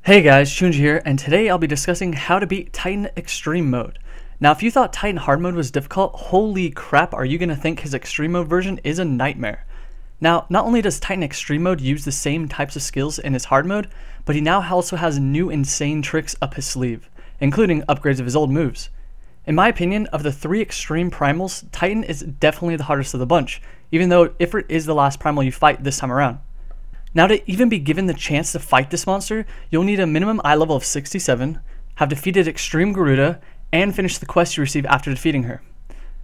Hey guys, Shunji here, and today I'll be discussing how to beat Titan Extreme Mode. Now if you thought Titan Hard Mode was difficult, holy crap are you going to think his Extreme Mode version is a nightmare. Now, not only does Titan Extreme Mode use the same types of skills in his Hard Mode, but he now also has new insane tricks up his sleeve, including upgrades of his old moves. In my opinion, of the three extreme primals, Titan is definitely the hardest of the bunch, even though Ifrit is the last primal you fight this time around. Now to even be given the chance to fight this monster, you'll need a minimum eye level of 67, have defeated Extreme Garuda, and finish the quest you receive after defeating her.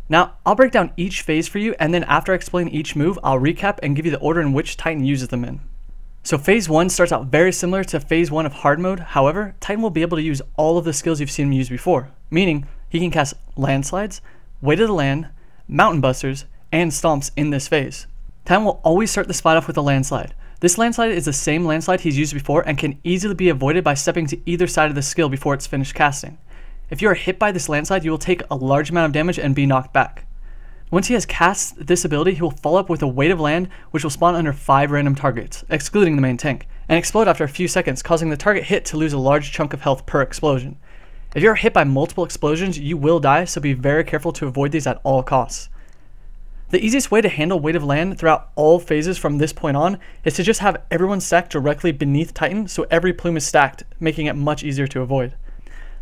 Now, I'll break down each phase for you, and then after I explain each move, I'll recap and give you the order in which Titan uses them in. So phase 1 starts out very similar to phase 1 of Hard Mode, however, Titan will be able to use all of the skills you've seen him use before, meaning he can cast Landslides, Weight of the Land, Mountain Busters, and Stomps in this phase. Titan will always start this fight off with a Landslide. This landslide is the same landslide he's used before and can easily be avoided by stepping to either side of the skill before it's finished casting. If you are hit by this landslide, you will take a large amount of damage and be knocked back. Once he has cast this ability, he will follow up with a Weight of Land, which will spawn under 5 random targets, excluding the main tank, and explode after a few seconds, causing the target hit to lose a large chunk of health per explosion. If you are hit by multiple explosions, you will die, so be very careful to avoid these at all costs. The easiest way to handle Weight of Land throughout all phases from this point on is to just have everyone stacked directly beneath Titan so every plume is stacked, making it much easier to avoid.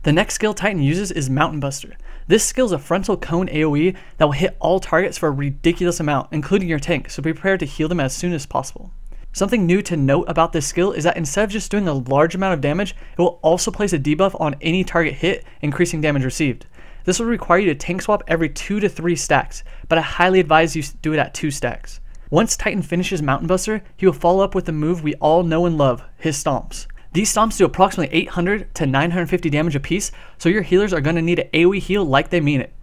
The next skill Titan uses is Mountain Buster. This skill is a frontal cone AoE that will hit all targets for a ridiculous amount, including your tank, so be prepared to heal them as soon as possible. Something new to note about this skill is that instead of just doing a large amount of damage, it will also place a debuff on any target hit, increasing damage received. This will require you to tank swap every 2 to 3 stacks, but I highly advise you do it at 2 stacks. Once Titan finishes Mountain Buster, he will follow up with the move we all know and love, his Stomps. These Stomps do approximately 800 to 950 damage apiece, so your healers are going to need an AoE heal like they mean it.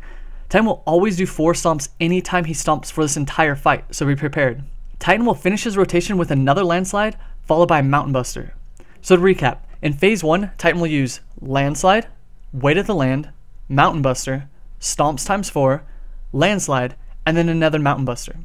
Titan will always do 4 Stomps anytime he stomps for this entire fight, so be prepared. Titan will finish his rotation with another Landslide, followed by Mountain Buster. So to recap, in phase 1, Titan will use Landslide, Weight of the Land, Mountain Buster, Stomps times 4, Landslide, and then another Mountain Buster.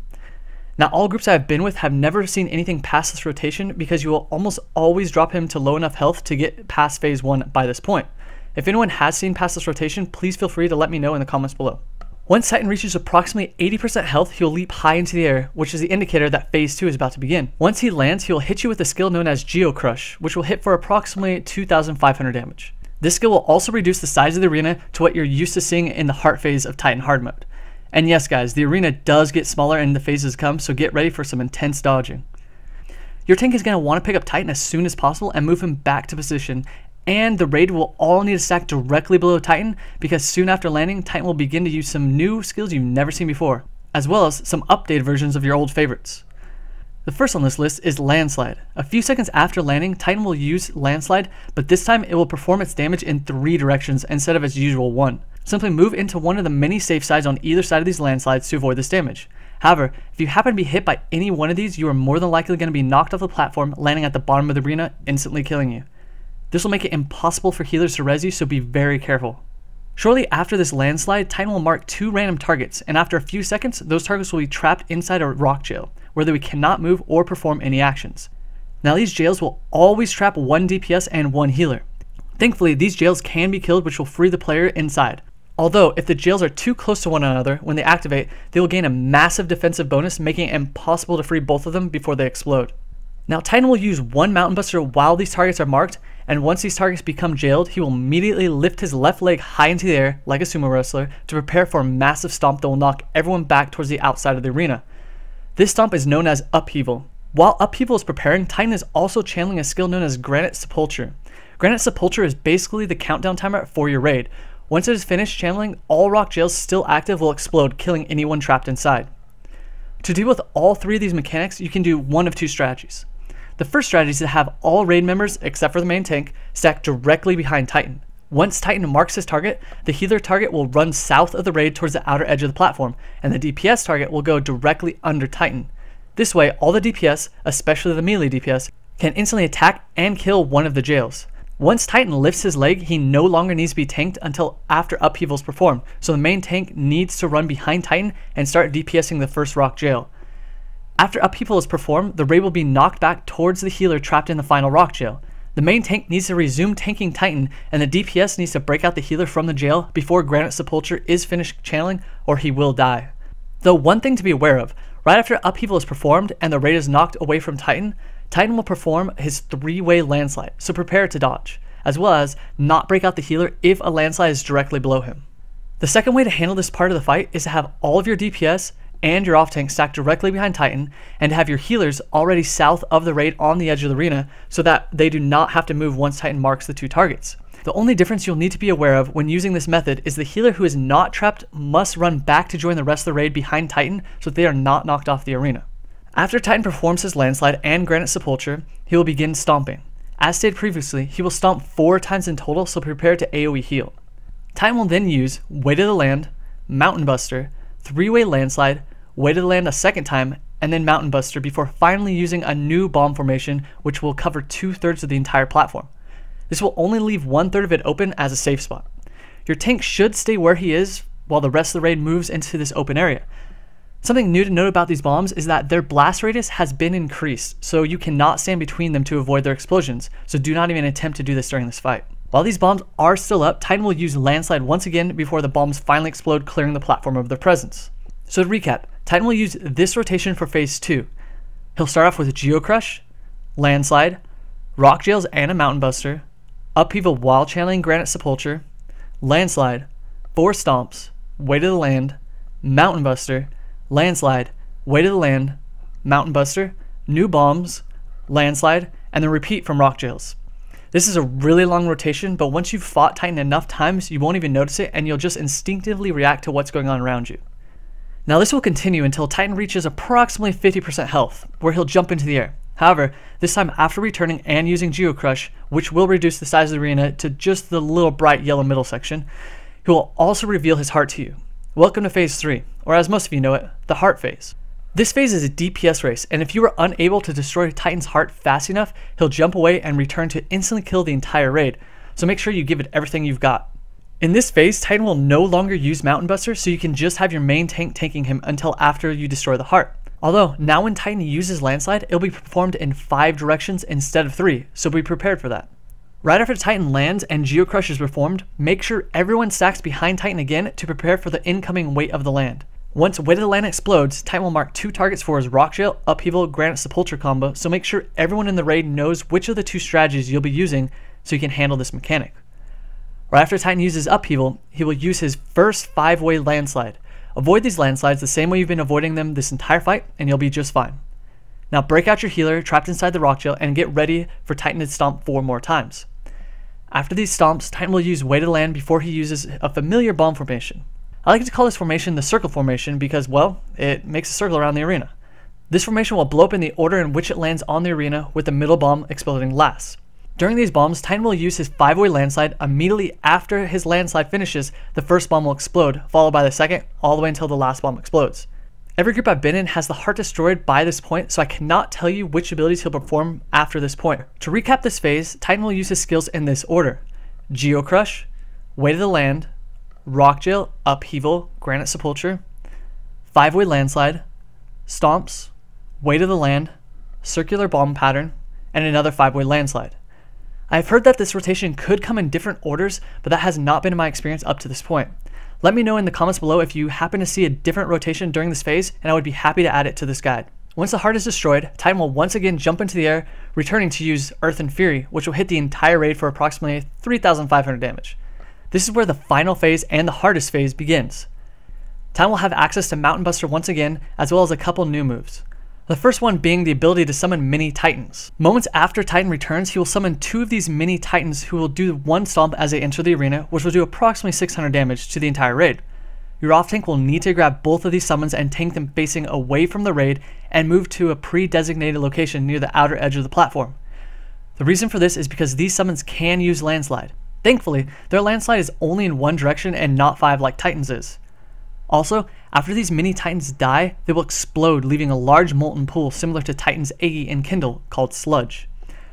Now all groups I have been with have never seen anything past this rotation because you will almost always drop him to low enough health to get past phase 1 by this point. If anyone has seen past this rotation, please feel free to let me know in the comments below. Once Titan reaches approximately 80% health, he will leap high into the air, which is the indicator that phase 2 is about to begin. Once he lands, he will hit you with a skill known as Geo Crush, which will hit for approximately 2,500 damage. This skill will also reduce the size of the arena to what you're used to seeing in the heart phase of Titan Hard Mode. And yes guys, the arena does get smaller and the phases come, so get ready for some intense dodging. Your tank is going to want to pick up Titan as soon as possible and move him back to position, and the raid will all need to stack directly below Titan because soon after landing, Titan will begin to use some new skills you've never seen before, as well as some updated versions of your old favorites. The first on this list is Landslide. A few seconds after landing, Titan will use Landslide, but this time it will perform its damage in 3 directions instead of its usual 1. Simply move into one of the many safe sides on either side of these landslides to avoid this damage. However, if you happen to be hit by any one of these, you are more than likely going to be knocked off the platform, landing at the bottom of the arena, instantly killing you. This will make it impossible for healers to res you, so be very careful. Shortly after this landslide, Titan will mark 2 random targets, and after a few seconds, those targets will be trapped inside a rock jail, where they cannot move or perform any actions. Now these jails will always trap 1 DPS and 1 healer. Thankfully, these jails can be killed, which will free the player inside. Although, if the jails are too close to one another, when they activate, they will gain a massive defensive bonus, making it impossible to free both of them before they explode. Now Titan will use 1 Mountain Buster while these targets are marked, and once these targets become jailed, he will immediately lift his left leg high into the air, like a sumo wrestler, to prepare for a massive stomp that will knock everyone back towards the outside of the arena. This stomp is known as Upheaval. While Upheaval is preparing, Titan is also channeling a skill known as Granite Sepulture. Granite Sepulture is basically the countdown timer for your raid. Once it is finished channeling, all rock jails still active will explode, killing anyone trapped inside. To deal with all 3 of these mechanics, you can do one of 2 strategies. The first strategy is to have all raid members, except for the main tank, stacked directly behind Titan. Once Titan marks his target, the healer target will run south of the raid towards the outer edge of the platform, and the DPS target will go directly under Titan. This way, all the DPS, especially the melee DPS, can instantly attack and kill one of the jails. Once Titan lifts his leg, he no longer needs to be tanked until after upheaval is performed, so the main tank needs to run behind Titan and start DPSing the first rock jail. After upheaval is performed, the raid will be knocked back towards the healer trapped in the final rock jail. The main tank needs to resume tanking Titan, and the DPS needs to break out the healer from the jail before Granite Sepulcher is finished channeling, or he will die. Though one thing to be aware of, right after upheaval is performed and the raid is knocked away from Titan, Titan will perform his 3-way landslide, so prepare to dodge, as well as not break out the healer if a landslide is directly below him. The second way to handle this part of the fight is to have all of your DPS and your off tank stacked directly behind Titan, and to have your healers already south of the raid on the edge of the arena so that they do not have to move once Titan marks the 2 targets. The only difference you'll need to be aware of when using this method is the healer who is not trapped must run back to join the rest of the raid behind Titan so that they are not knocked off the arena. After Titan performs his landslide and Granite Sepulcher, he will begin stomping. As stated previously, he will stomp 4 times in total, so prepare to AoE heal. Titan will then use Weight of the Land, Mountain Buster, 3-way landslide, Weight of the Land a second time, and then Mountain Buster before finally using a new bomb formation which will cover 2/3 of the entire platform. This will only leave 1/3 of it open as a safe spot. Your tank should stay where he is while the rest of the raid moves into this open area. Something new to note about these bombs is that their blast radius has been increased, so you cannot stand between them to avoid their explosions, so do not even attempt to do this during this fight. While these bombs are still up, Titan will use landslide once again before the bombs finally explode, clearing the platform of their presence. So to recap, Titan will use this rotation for phase 2. He'll start off with Geocrush, landslide, rock jails and a mountain buster, upheaval while channeling Granite Sepulcher, landslide, 4 stomps, Weight of the Land, mountain buster, landslide, Weight of the Land, mountain buster, new bombs, landslide, and then repeat from rock jails. This is a really long rotation, but once you've fought Titan enough times, you won't even notice it and you'll just instinctively react to what's going on around you. Now this will continue until Titan reaches approximately 50% health, where he'll jump into the air. However, this time after returning and using Geocrush, which will reduce the size of the arena to just the little bright yellow middle section, he will also reveal his heart to you. Welcome to phase 3, or as most of you know it, the heart phase. This phase is a DPS race, and if you are unable to destroy Titan's heart fast enough, he'll jump away and return to instantly kill the entire raid, so make sure you give it everything you've got. In this phase, Titan will no longer use Mountain Buster, so you can just have your main tank tanking him until after you destroy the heart. Although, now when Titan uses Landslide, it'll be performed in 5 directions instead of 3, so be prepared for that. Right after Titan lands and Geocrush is performed, make sure everyone stacks behind Titan again to prepare for the incoming Weight of the Land. Once Weight of the Land explodes, Titan will mark 2 targets for his Rock Jail, Upheaval, Granite Sepulcher combo, so make sure everyone in the raid knows which of the 2 strategies you'll be using so you can handle this mechanic. Right after Titan uses Upheaval, he will use his first 5-way landslide. Avoid these landslides the same way you've been avoiding them this entire fight, and you'll be just fine. Now break out your healer trapped inside the rock jail and get ready for Titan to stomp 4 more times. After these stomps, Titan will use Weight of the Land before he uses a familiar bomb formation. I like to call this formation the circle formation because, well, it makes a circle around the arena. This formation will blow up in the order in which it lands on the arena, with the middle bomb exploding last. During these bombs, Titan will use his 5-way landslide. Immediately after his landslide finishes, the first bomb will explode, followed by the second, all the way until the last bomb explodes. Every group I've been in has the heart destroyed by this point, so I cannot tell you which abilities he'll perform after this point. To recap this phase, Titan will use his skills in this order: Geocrush, Weight of the Land, Rock Jail, Upheaval, Granite Sepulcher, 5-way landslide, Stomps, Weight of the Land, Circular Bomb Pattern, and another 5-way landslide. I've heard that this rotation could come in different orders, but that has not been my experience up to this point. Let me know in the comments below if you happen to see a different rotation during this phase, and I would be happy to add it to this guide. Once the heart is destroyed, Titan will once again jump into the air, returning to use Earth and Fury, which will hit the entire raid for approximately 3,500 damage. This is where the final phase and the hardest phase begins. Titan will have access to Mountain Buster once again, as well as a couple new moves. The first one being the ability to summon mini titans. Moments after Titan returns, he will summon 2 of these mini titans who will do 1 stomp as they enter the arena, which will do approximately 600 damage to the entire raid. Your off tank will need to grab both of these summons and tank them facing away from the raid and move to a pre-designated location near the outer edge of the platform. The reason for this is because these summons can use landslide. Thankfully, their landslide is only in 1 direction and not 5 like Titan's is. Also, after these mini titans die, they will explode, leaving a large molten pool similar to Titan's Aegis and Kindle called Sludge.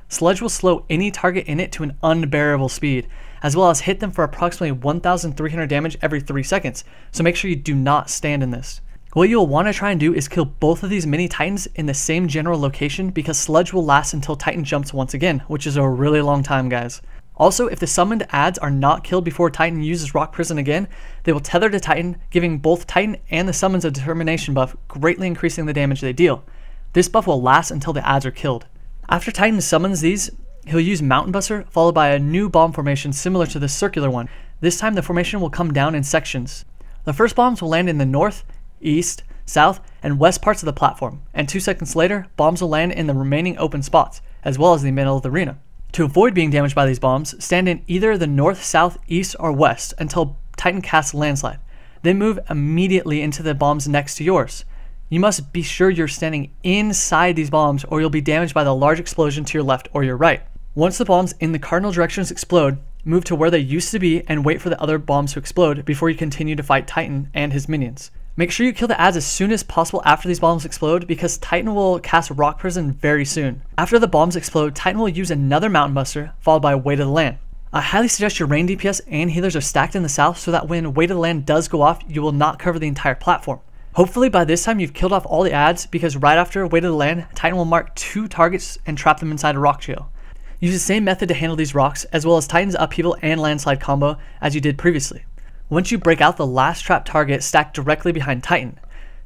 Sludge will slow any target in it to an unbearable speed, as well as hit them for approximately 1,300 damage every 3 seconds, so make sure you do not stand in this. What you'll want to try and do is kill both of these mini Titans in the same general location, because Sludge will last until Titan jumps once again, which is a really long time, guys. Also, if the summoned adds are not killed before Titan uses Rock Prison again, they will tether to Titan, giving both Titan and the summons a determination buff, greatly increasing the damage they deal. This buff will last until the adds are killed. After Titan summons these, he'll use Mountain Buster, followed by a new bomb formation similar to the circular one. This time the formation will come down in sections. The first bombs will land in the north, east, south, and west parts of the platform, and 2 seconds later, bombs will land in the remaining open spots, as well as the middle of the arena. To avoid being damaged by these bombs, stand in either the north, south, east, or west until Titan casts Landslide. Then move immediately into the bombs next to yours. You must be sure you're standing inside these bombs, or you'll be damaged by the large explosion to your left or your right. Once the bombs in the cardinal directions explode, move to where they used to be and wait for the other bombs to explode before you continue to fight Titan and his minions. Make sure you kill the adds as soon as possible after these bombs explode, because Titan will cast Rock Prison very soon. After the bombs explode, Titan will use another Mountain Buster, followed by Weight of the Land. I highly suggest your rain DPS and healers are stacked in the south, so that when Weight of the Land does go off, you will not cover the entire platform. Hopefully by this time you've killed off all the adds, because right after Weight of the Land, Titan will mark 2 targets and trap them inside a rock jail. Use the same method to handle these rocks, as well as Titan's Upheaval and Landslide combo as you did previously. Once you break out the last trap target stacked directly behind Titan,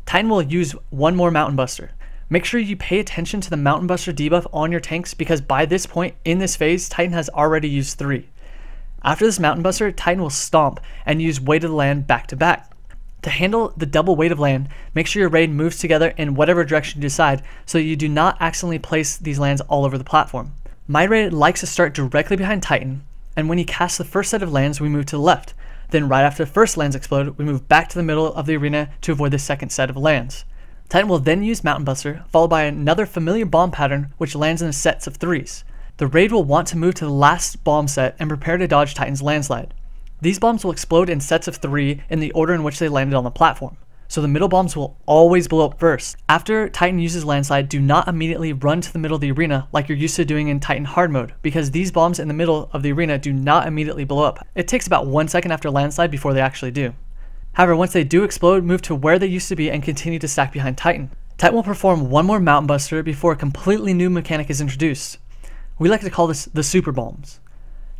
Titan will use one more Mountain Buster. Make sure you pay attention to the Mountain Buster debuff on your tanks, because by this point in this phase, Titan has already used 3. After this Mountain Buster, Titan will stomp and use Weight of the Land back to back. To handle the double Weight of Land, make sure your raid moves together in whatever direction you decide, so you do not accidentally place these lands all over the platform. My raid likes to start directly behind Titan, and when he casts the first set of lands, we move to the left. Then right after the first lands explode, we move back to the middle of the arena to avoid the second set of lands. Titan will then use Mountain Buster, followed by another familiar bomb pattern which lands in sets of 3s. The raid will want to move to the last bomb set and prepare to dodge Titan's Landslide. These bombs will explode in sets of 3 in the order in which they landed on the platform, so the middle bombs will always blow up first. After Titan uses Landslide, do not immediately run to the middle of the arena like you're used to doing in Titan hard mode, because these bombs in the middle of the arena do not immediately blow up. It takes about 1 second after Landslide before they actually do. However, once they do explode, move to where they used to be and continue to stack behind Titan. Titan will perform one more Mountain Buster before a completely new mechanic is introduced. We like to call this the Super Bombs.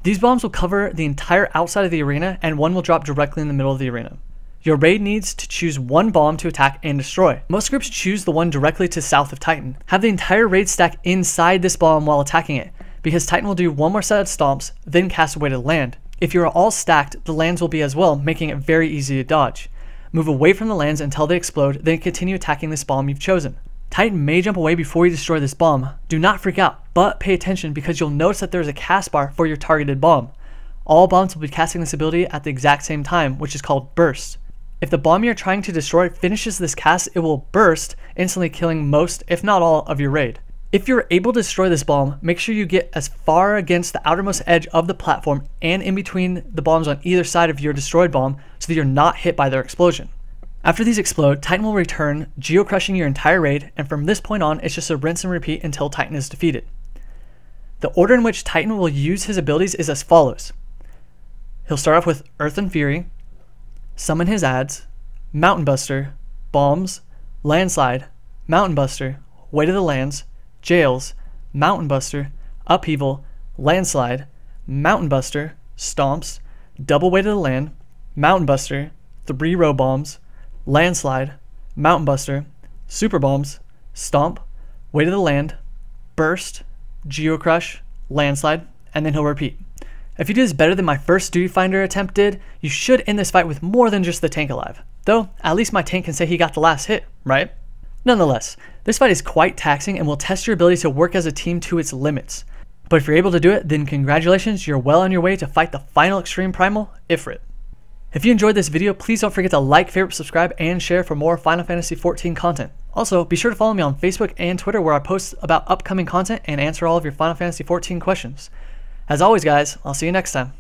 These bombs will cover the entire outside of the arena, and one will drop directly in the middle of the arena. Your raid needs to choose one bomb to attack and destroy. Most groups choose the one directly to south of Titan. Have the entire raid stack inside this bomb while attacking it, because Titan will do one more set of stomps, then cast a Weight of the Land. If you are all stacked, the lands will be as well, making it very easy to dodge. Move away from the lands until they explode, then continue attacking this bomb you've chosen. Titan may jump away before you destroy this bomb. Do not freak out, but pay attention, because you'll notice that there is a cast bar for your targeted bomb. All bombs will be casting this ability at the exact same time, which is called Burst. If the bomb you're trying to destroy finishes this cast, it will burst, instantly killing most, if not all, of your raid. If you're able to destroy this bomb, make sure you get as far against the outermost edge of the platform and in between the bombs on either side of your destroyed bomb, so that you're not hit by their explosion. After these explode, Titan will return, geo-crushing your entire raid, and from this point on, it's just a rinse and repeat until Titan is defeated. The order in which Titan will use his abilities is as follows. He'll start off with Earth and Fury, summon his adds, Mountain Buster, bombs, Landslide, Mountain Buster, Weight of the Lands, jails, Mountain Buster, Upheaval, Landslide, Mountain Buster, stomps, double Weight of the Land, Mountain Buster, 3 row bombs, Landslide, Mountain Buster, super bombs, stomp, Weight of the Land, burst, geo-crush, Landslide, and then he'll repeat. If you do this better than my first Duty Finder attempt did, you should end this fight with more than just the tank alive. Though, at least my tank can say he got the last hit, right? Nonetheless, this fight is quite taxing and will test your ability to work as a team to its limits. But if you're able to do it, then congratulations, you're well on your way to fight the final Extreme Primal, Ifrit. If you enjoyed this video, please don't forget to like, favorite, subscribe, and share for more Final Fantasy XIV content. Also, be sure to follow me on Facebook and Twitter, where I post about upcoming content and answer all of your Final Fantasy XIV questions. As always, guys, I'll see you next time.